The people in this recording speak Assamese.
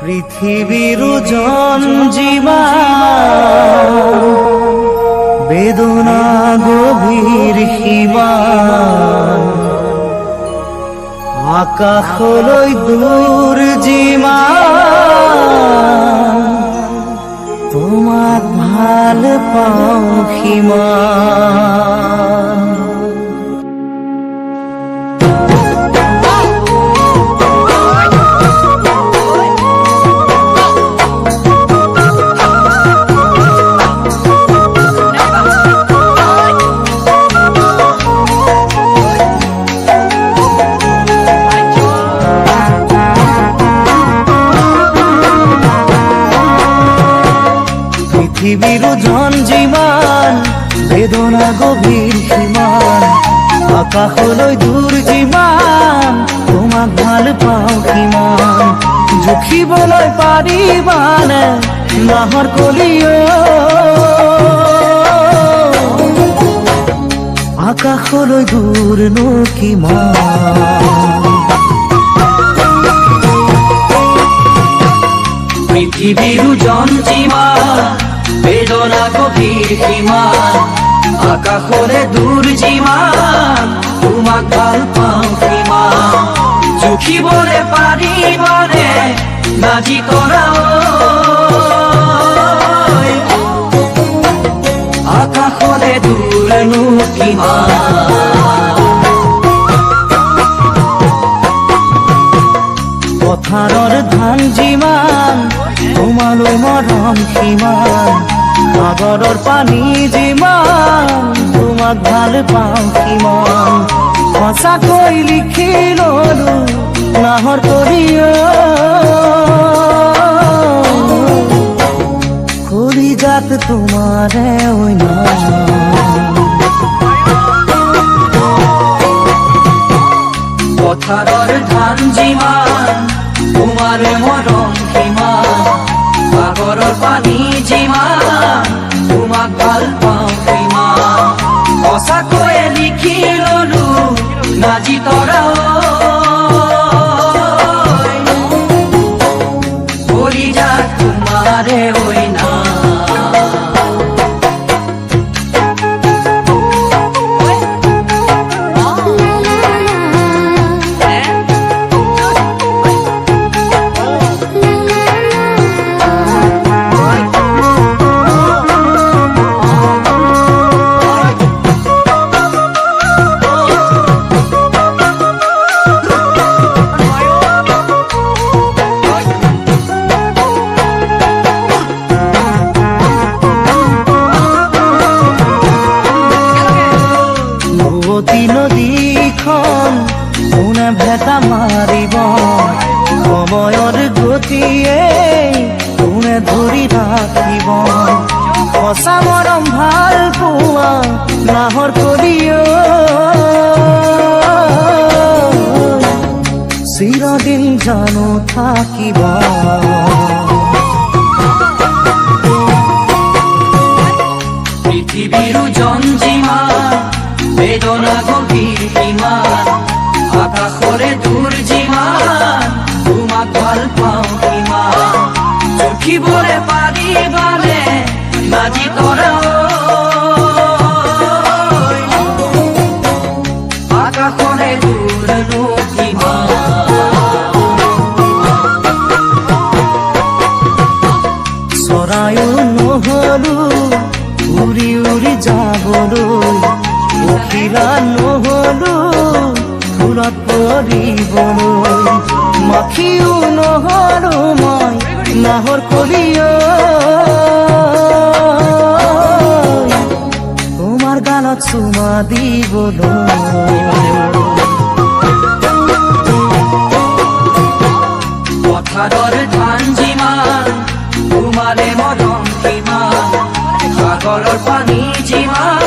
পৃথিবীর জন জীবা বেদনা গভীর সীমান আকাশলৈ দূর যিমান তোমাক ভাল পাওঁ সিমান। পৃথিবীর জন যিমান বেদনা গভীর সীমান আকাশলৈ দূৰ যিমান তোমাক ভাল পাওঁ সিমান। জুখিবলৈ পাৰিবানে নাহৰ কলিও আকাশলৈ দূৰনো কিমান। পৃথিবীৰ জন যিমান বেদনা গভীৰ সীমান আকাশলে দূৰ যিমান তোমাক ভাল পাওঁ সিমান। জুখিবলে পাৰিবনে নাজি কৰা আকাশলে দূৰনো কিমান। পথাৰৰ ধান যিমান তোমালৈ মৰম সিমান। সাগৰৰ পানী যিমান তোমাক ভাল পাওঁ সিমান। সঁচাকৈ লিখি ললো নাহৰ কলিও কলিজাত তোমাৰে অন্য। পথাৰৰ ধান যিমান তোমাৰে মৰম সিমান। সাগৰৰ পানী যিমান তোমাক ভাল পাওঁ সিমান। সঁচাকৈয়ে লিখি ললো নাজি তৰা কলিজাত তোমাৰে অন্য। নদীখন কোনে ভেটা মাৰিব সময়ৰ গতিয়ে কোনে ধৰি ৰাখিব। সঁচা মৰম ভাল পোৱা নাহৰ কলিও চিৰদিন জানো থাকিব। পৃথিবীৰ জন যিমান বেদনা গভীৰ সীমান আকাশলে দূৰ যিমান তোমাক ভাল পাওঁ সিমান। জুখিবলে পাৰিবানে নাজি তৰা আকাশলে দূৰনো কিমান। চৰায়ো নহলো উৰি উৰি যাবলৈ পখিলা নহলো ফুলত পৰিবলৈ। মাখিও নহলো মই নাহৰ কলিও তোমাৰ গালত চুমা দিবলৈ। পথাৰৰ ধান যিমান তোমাৰে মৰম সিমান। সাগৰৰ পানী যিমান